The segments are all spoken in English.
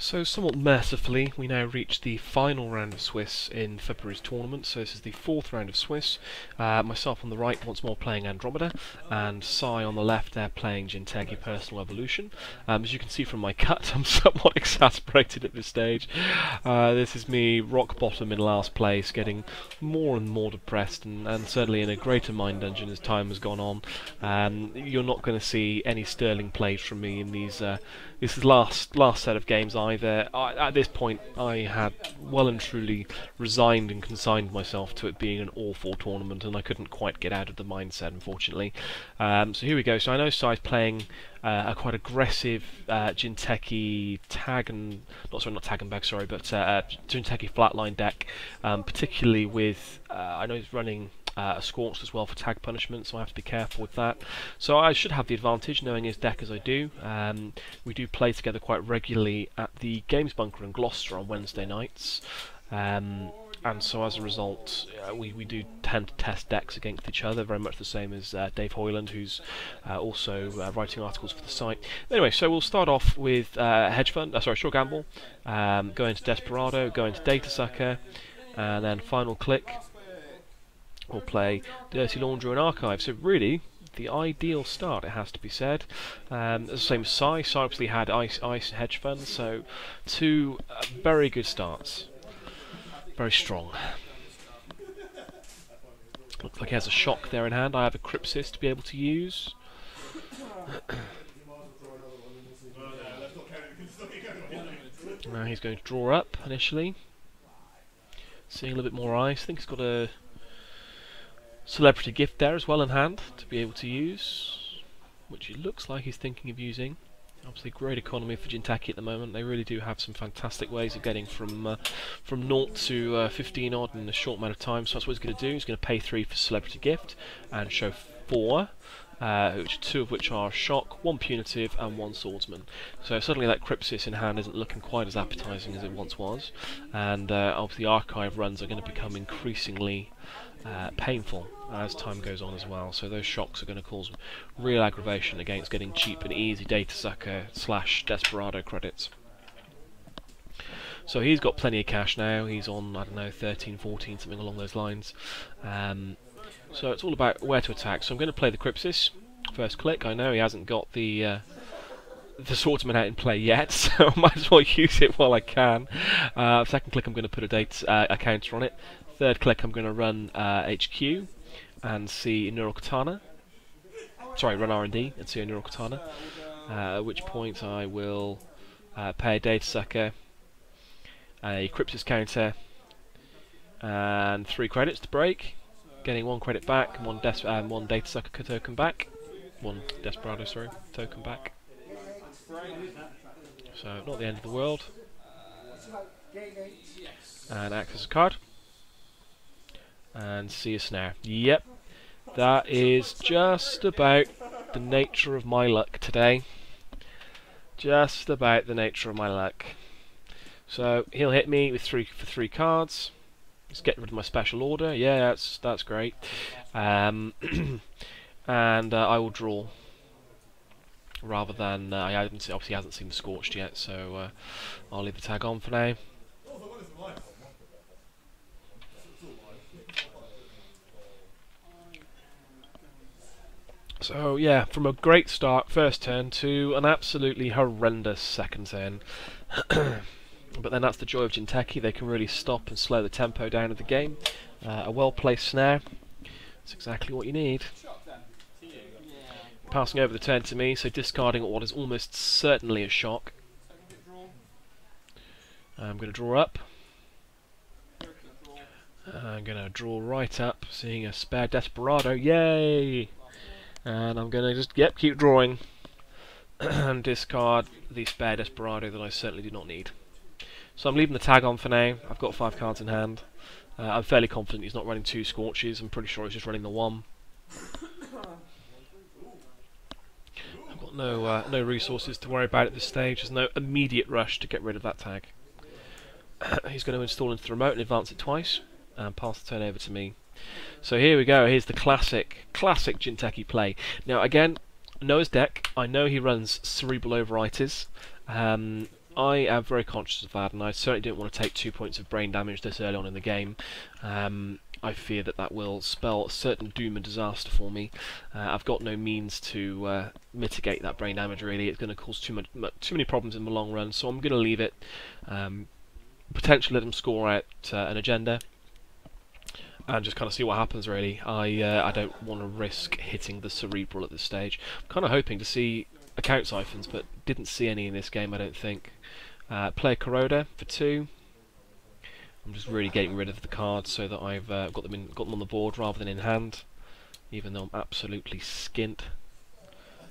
So somewhat mercifully, we now reach the final round of Swiss in February's tournament. So this is the fourth round of Swiss. Myself on the right, once more playing Andromeda, and Sai on the left there playing Jinteki Personal Evolution. As you can see from my cut, I'm somewhat exasperated at this stage. This is me rock bottom in last place, getting more and more depressed, and certainly in a greater mind dungeon as time has gone on. You're not going to see any sterling plays from me in these this is last set of games either. At this point, I had well and truly resigned and consigned myself to it being an awful tournament, and I couldn't quite get out of the mindset, unfortunately. So here we go. So I know Sai's playing a quite aggressive Jinteki tag and not tag and bag, sorry, but Jinteki flatline deck, particularly with I know he's running a Scorched as well for tag punishment, so I have to be careful with that. So I should have the advantage, knowing his deck as I do. We do play together quite regularly at the Games Bunker in Gloucester on Wednesday nights, and so as a result, we do tend to test decks against each other, very much the same as Dave Hoyland, who's also writing articles for the site. Anyway, so we'll start off with Short Gamble, go into Desperado, go into Data Sucker, and then final click. We'll play Dirty Laundry and Archive. So really, the ideal start, it has to be said. The same as Sai. Sai obviously had Ice Hedge Fund, so two very good starts. Very strong. Looks like he has a Shock there in hand. I have a Crypsis to be able to use. Now he's going to draw up initially. Seeing a little bit more ice. I think he's got a Celebrity Gift there as well in hand to be able to use, which it looks like he's thinking of using. Obviously great economy for Jinteki at the moment. They really do have some fantastic ways of getting from 0 to 15 odd in a short amount of time, so that's what he's going to do. He's going to pay 3 for Celebrity Gift and show 4, two of which are Shock, 1 Punitive and 1 Swordsman. So suddenly that Crypsis in hand isn't looking quite as appetising as it once was, and obviously Archive runs are going to become increasingly painful as time goes on as well, so those Shocks are going to cause real aggravation against getting cheap and easy Data Sucker / Desperado credits. So he's got plenty of cash now. He's on, I don't know, 13, 14, something along those lines. So it's all about where to attack. So I'm going to play the Crypsis first click. I know he hasn't got the Swordsman out in play yet, so I might as well use it while I can. Second click I'm going to put a counter on it. Third click I'm going to run HQ and see Neural Katana. Sorry, run R&D and see a Neural Katana. At which point I will pay a Data Sucker, a Crypsis counter, and 3 credits to break, getting 1 credit back and 1 Data Sucker token back. 1 Desperado, sorry, token back. So not the end of the world. And access a card. And see a snare. Yep, that is just about the nature of my luck today. Just about the nature of my luck. So he'll hit me with 3 cards. Let's get rid of my special order. Yeah, that's great. And I will draw. Rather than obviously he hasn't seen the Scorched yet, so I'll leave the tag on for now. So yeah, from a great start first turn to an absolutely horrendous second turn. But then that's the joy of Jinteki. They can really stop and slow the tempo down of the game. A well-placed snare. That's exactly what you need. Passing over the turn to me, so discarding what is almost certainly a Shock. I'm going to draw up. I'm going to draw right up, seeing a spare Desperado. Yay! And I'm going to just, keep drawing. And discard the spare Desperado that I certainly do not need. So I'm leaving the tag on for now. I've got 5 cards in hand. I'm fairly confident he's not running 2 Scorches. I'm pretty sure he's just running the 1. I've got no resources to worry about at this stage. There's no immediate rush to get rid of that tag. He's going to install into the remote and advance it twice, and pass the turn over to me. So here we go. Here's the classic Jinteki play. Now again, I know his deck. I know he runs Cerebral Overwriters. I am very conscious of that, and I certainly don't want to take 2 points of brain damage this early on in the game. I fear that that will spell certain doom and disaster for me. I've got no means to mitigate that brain damage really. It's going to cause too many problems in the long run, so I'm going to leave it. Potentially let them score out an agenda, and just kind of see what happens really. I don't want to risk hitting the cerebral at this stage. I'm kind of hoping to see account siphons, but didn't see any in this game, I don't think. Play Corroder for 2. I'm just really getting rid of the cards so that I've got them on the board rather than in hand, even though I'm absolutely skint.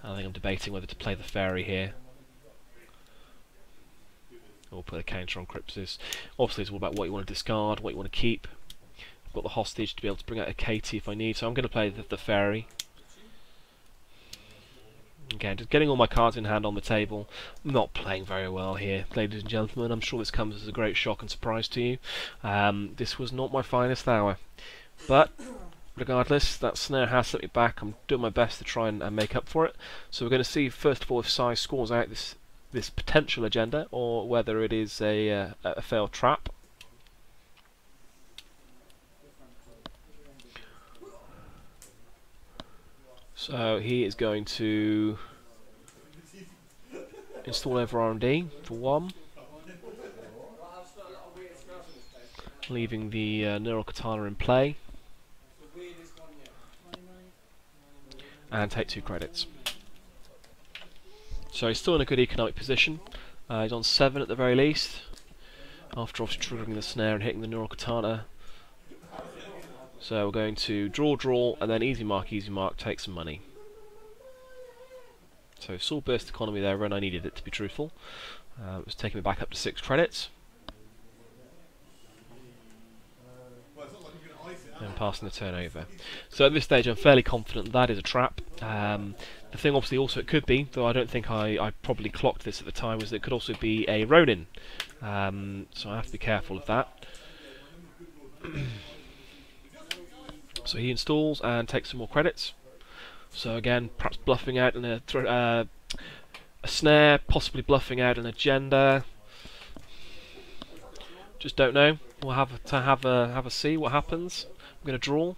I think I'm debating whether to play the fairy here or put a counter on Crypsis. Obviously it's all about what you want to discard, what you want to keep. I've got the hostage to be able to bring out a Katie if I need, so I'm going to play the fairy. Again, just getting all my cards in hand on the table. I'm not playing very well here, ladies and gentlemen. I'm sure this comes as a great shock and surprise to you. This was not my finest hour. But, regardless, that snare has set me back. I'm doing my best to try and make up for it. So we're going to see, first of all, if Sai scores out this potential agenda, or whether it is a failed trap. So he is going to install over R&D for 1, leaving the Neural Katana in play, and take 2 credits. So he's still in a good economic position. He's on 7 at the very least, after obviously triggering the snare and hitting the Neural Katana. So we're going to draw, and then easy mark, take some money. So Soul Burst economy there, and I needed it to be truthful. It was taking me back up to 6 credits. And passing the turnover. So at this stage I'm fairly confident that is a trap. The thing obviously also it could be, though I don't think I probably clocked this at the time, was that it could also be a Ronin. So I have to be careful of that. So he installs and takes some more credits. So again, perhaps bluffing out in a snare, possibly bluffing out an agenda. Just don't know. We'll have a see what happens. I'm going to draw.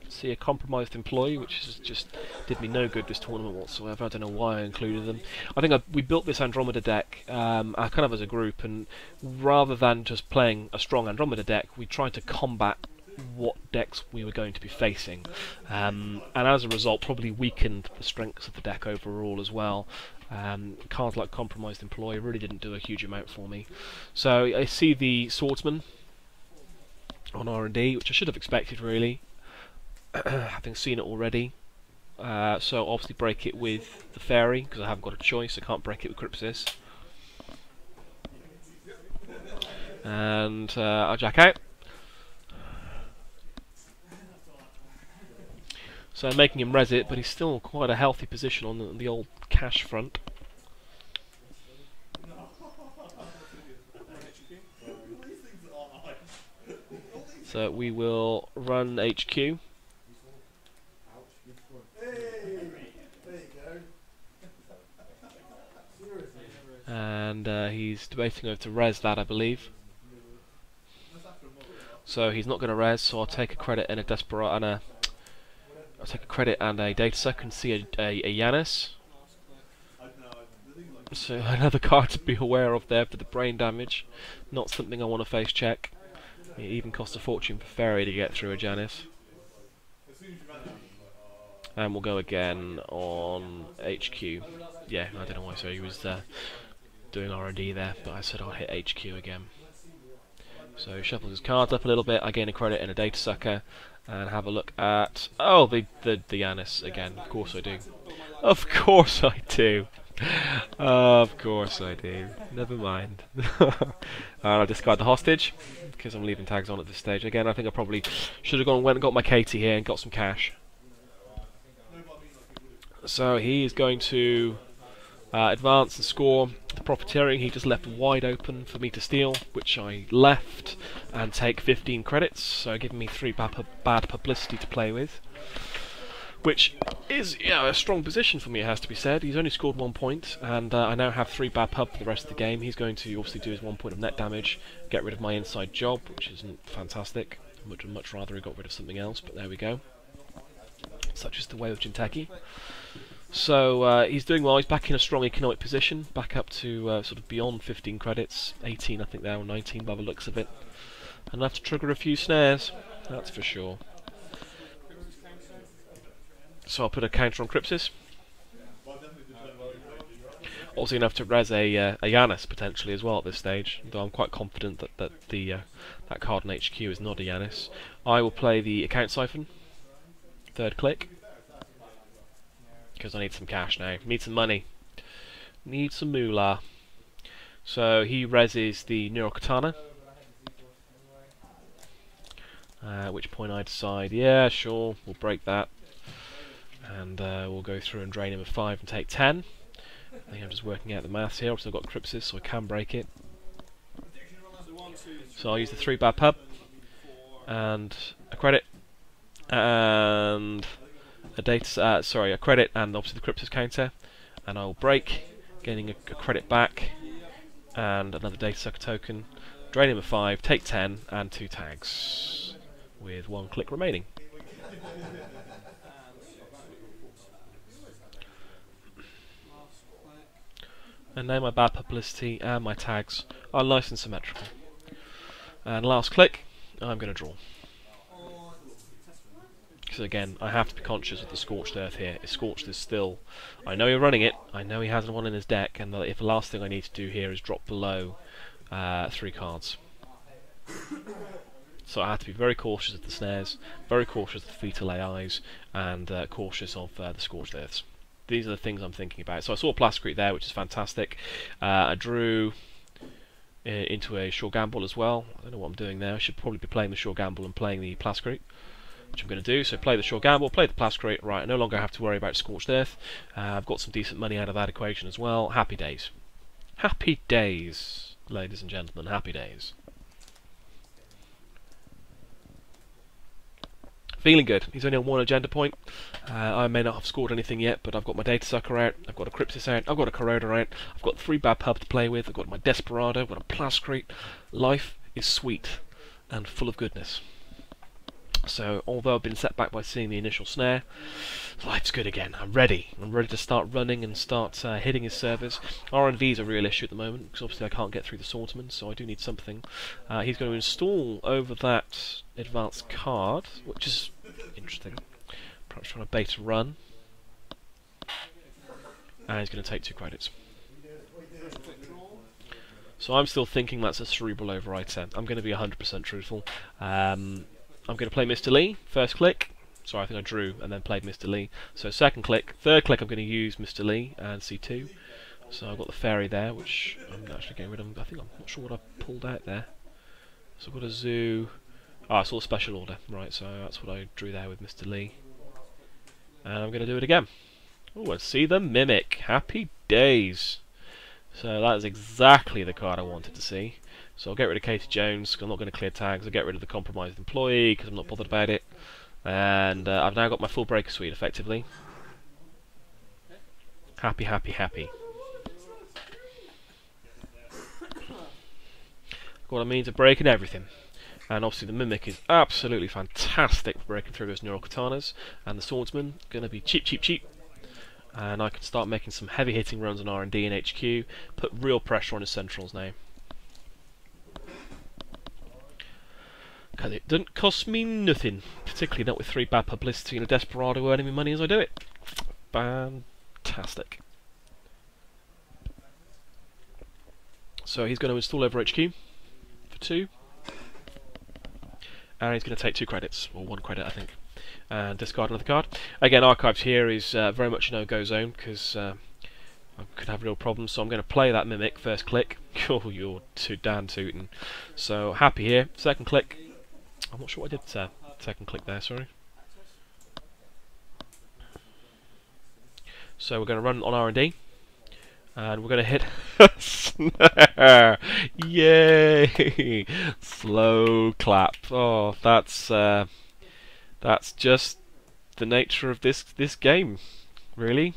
See a compromised employee, which is just did me no good this tournament whatsoever. I don't know why I included them. I think we built this Andromeda deck kind of as a group, and rather than just playing a strong Andromeda deck, we tried to combat what decks we were going to be facing, and as a result probably weakened the strengths of the deck overall as well. Cards like Compromised Employee really didn't do a huge amount for me. So I see the Swordsman on R&D, which I should have expected really, having seen it already. So obviously break it with the Fairy, because I haven't got a choice, I can't break it with Crypsis. And I'll jack out. So I'm making him res it, but he's still quite a healthy position on the old cash front. So we will run HQ. And he's debating over to res that, I believe. So he's not going to res, so I'll take a credit and a Desperate and I'll take a credit and a data suck and see a Yanis. So another card to be aware of there for the brain damage. Not something I want to face check. It even cost a fortune for Fairy to get through a Janice. And we'll go again on HQ. Yeah, I don't know why, so he was doing R&D there, but I said I'll hit HQ again. So he shuffles his cards up a little bit, I gain a credit and a data sucker. And have a look at the Yanis again. Of course I do. Of course I do. Of course I do. Never mind. I'll discard the hostage because I'm leaving tags on at this stage. Again, I think I probably should have went and got my Katie here and got some cash. So he is going to advance and score. The profiteering he just left wide open for me to steal, which I left, and take 15 credits, so giving me 3 bad publicity to play with. which is a strong position for me, it has to be said. He's only scored 1 point, and I now have 3 bad pub for the rest of the game. He's going to obviously do his 1 point of net damage, get rid of my inside job, which isn't fantastic. I'd much rather he got rid of something else, but there we go. Such is the way of Jinteki. So he's doing well. He's back in a strong economic position, back up to sort of beyond 15 credits, 18 I think now, or 19 by the looks of it. And I'll have to trigger a few snares, that's for sure. So I'll put a counter on Crypsis. Also going to have to res a Yanis potentially as well at this stage, though I'm quite confident that that card in HQ is not a Yanis. I will play the account siphon, 3rd click, because I need some cash now. Need some money. Need some moolah. So he reses the Neurokatana. At which point I decide, yeah, sure, we'll break that. And we'll go through and drain him of 5 and take 10. I think I'm just working out the maths here, because I've got Crypsis, so I can break it. So I'll use the 3 bad pub, and a credit, and a data, a credit, and obviously the Crypsis counter, and I'll break, getting a credit back, and another data sucker token, drain him of 5, take 10, and 2 tags, with 1 click remaining. And now my bad publicity and my tags are nice and symmetrical. And last click, I'm going to draw. Because again, I have to be conscious of the Scorched Earth here. Scorched is still... I know you're running it, I know he has one in his deck, and if the last thing I need to do here is drop below 3 cards. So I have to be very cautious of the snares, very cautious of the fetal AIs, and cautious of the Scorched Earths. These are the things I'm thinking about. So I saw a Plascrete there, which is fantastic. I drew into a Sure Gamble as well. I don't know what I'm doing there. I should probably be playing the Sure Gamble and playing the Plascrete, which I'm going to do. So play the Sure Gamble, play the Plascrete. Right, I no longer have to worry about Scorched Earth. I've got some decent money out of that equation as well. Happy days. Happy days, ladies and gentlemen. Happy days. Feeling good. He's only on 1 agenda point. I may not have scored anything yet, but I've got my Data Sucker out, I've got a Crypsis out, I've got a Corroder out, I've got 3 bad pub to play with, I've got my Desperado, I've got a Plascrete. Life is sweet and full of goodness. So, although I've been set back by seeing the initial snare, life's good again. I'm ready. I'm ready to start running and start hitting his servers. RNV is a real issue at the moment, because obviously I can't get through the Sortman, so I do need something. He's going to install over that advanced card, which is interesting. Perhaps trying to bait a run. And he's going to take 2 credits. So I'm still thinking that's a cerebral overwriter. I'm going to be 100% truthful. I'm going to play Mr. Lee, 1st click. Sorry, I think I drew and then played Mr. Lee. So 2nd click, 3rd click I'm going to use Mr. Lee and C2. So I've got the fairy there, which I'm actually getting rid of. I think I'm not sure what I pulled out there. So I've got a zoo. Ah, it's all special order. Right, so that's what I drew there with Mr. Lee. And I'm going to do it again. Oh, I see the Mimic. Happy days. So that is exactly the card I wanted to see. So I'll get rid of Katie Jones, because I'm not going to clear tags. I'll get rid of the compromised employee, because I'm not bothered about it. And I've now got my full breaker suite, effectively. Happy, happy, happy. What I mean to breaking everything. And obviously the Mimic is absolutely fantastic for breaking through those Neurokatanas. And the Swordsman, going to be cheap, cheap, cheap. And I can start making some heavy hitting runs on R&D and HQ. Put real pressure on his centrals now. Because it doesn't cost me nothing, particularly not with 3 bad publicity and a Desperado earning me money as I do it. Fantastic. So he's going to install over HQ for 2. And he's going to take 2 credits, or 1 credit I think, and discard another card. Again, Archives here is very much a no-go zone, because I could have real problems, so I'm going to play that Mimic, 1st click. Oh, you're too damn tootin'. So, happy here, 2nd click. I'm not sure what I did 2nd click there, sorry. So we're going to run on R&D, and we're going to hit a snare. Yay! Slow clap. Oh, that's just the nature of this game, really.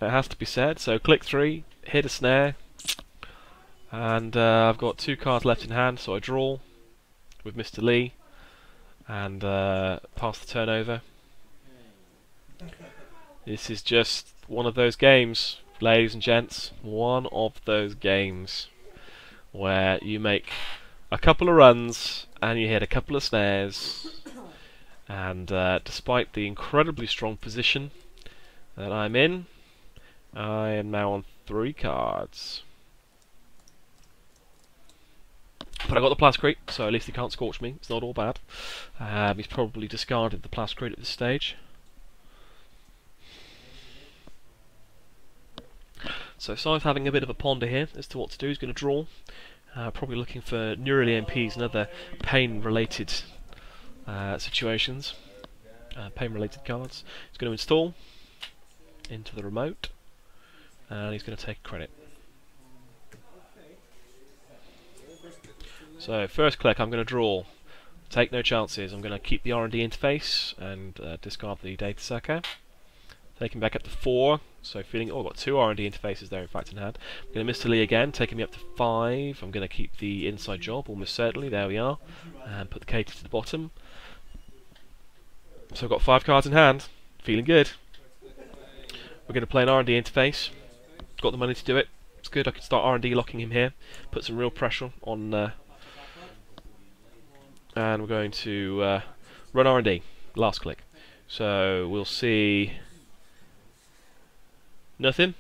It has to be said. So click 3, hit a snare, and I've got 2 cards left in hand, so I draw with Mr. Lee and pass the turn over. This is just one of those games, ladies and gents, one of those games where you make a couple of runs and you hit a couple of snares, and despite the incredibly strong position that I'm in, I am now on 3 cards. But I got the Plascrete, so at least he can't scorch me. It's not all bad. He's probably discarded the Plascrete at this stage. So Si's having a bit of a ponder here as to what to do. He's going to draw. Probably looking for neural EMPs and other pain-related situations. Pain-related cards. He's going to install into the remote, and he's going to take credit. So first click, I'm going to draw. Take no chances. I'm going to keep the R&D interface and discard the data sucker. Taking back up to 4. So feeling, oh, I've got 2 R&D interfaces there in fact in hand. I'm going to Mr. Lee again, taking me up to 5. I'm going to keep the inside job, almost certainly. There we are. And put the Katie to the bottom. So I've got 5 cards in hand. Feeling good. We're going to play an R&D interface. Got the money to do it. It's good. I can start R&D locking him here. Put some real pressure on. And we're going to run R&D. Last click. So we'll see. Nothing.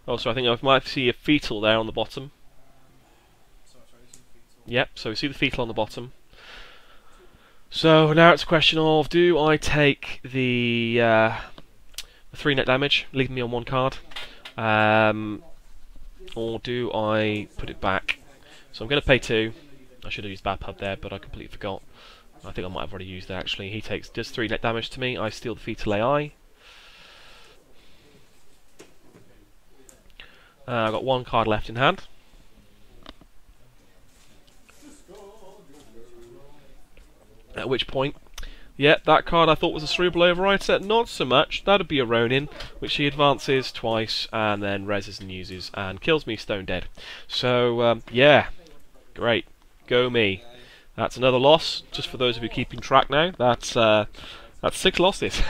Oh, so I think I might see a fetal there on the bottom. Yep, so we see the fetal on the bottom. So now it's a question of, do I take the 3 net damage, leaving me on 1 card, or do I put it back? So I'm going to pay 2. I should have used Bad Pub there, but I completely forgot. I think I might have already used that actually. He does 3 net damage to me. I steal the fetal AI. I've got 1 card left in hand. At which point, yeah, that card I thought was a Cerebral Overwriter, not so much. That'd be a Ronin, which he advances twice and then reses and uses and kills me stone dead. So, yeah, great. Go me. That's another loss, just for those of you keeping track now. That's 6 losses.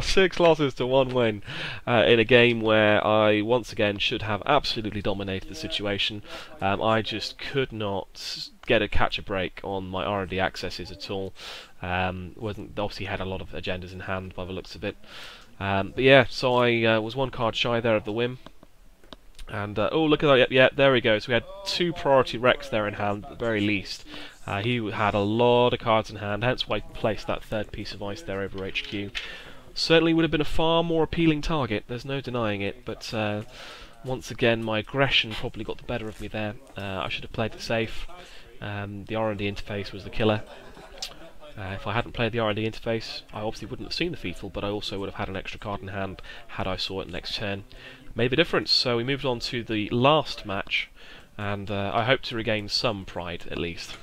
6 losses to 1 win in a game where I once again should have absolutely dominated the situation. I just could not catch a break on my R&D accesses at all. Obviously had a lot of agendas in hand by the looks of it. But yeah, so I was 1 card shy there of the win. And oh, look at that! Yeah, there we go. So we had 2 priority wrecks there in hand at the very least. He had a lot of cards in hand, hence why he placed that 3rd piece of ice there over HQ. Certainly would have been a far more appealing target, there's no denying it, but once again my aggression probably got the better of me there. I should have played it safe. The R&D interface was the killer. If I hadn't played the R&D interface, I obviously wouldn't have seen the fetal, but I also would have had an extra card in hand had I saw it next turn. Made the difference, so we moved on to the last match, and I hope to regain some pride at least.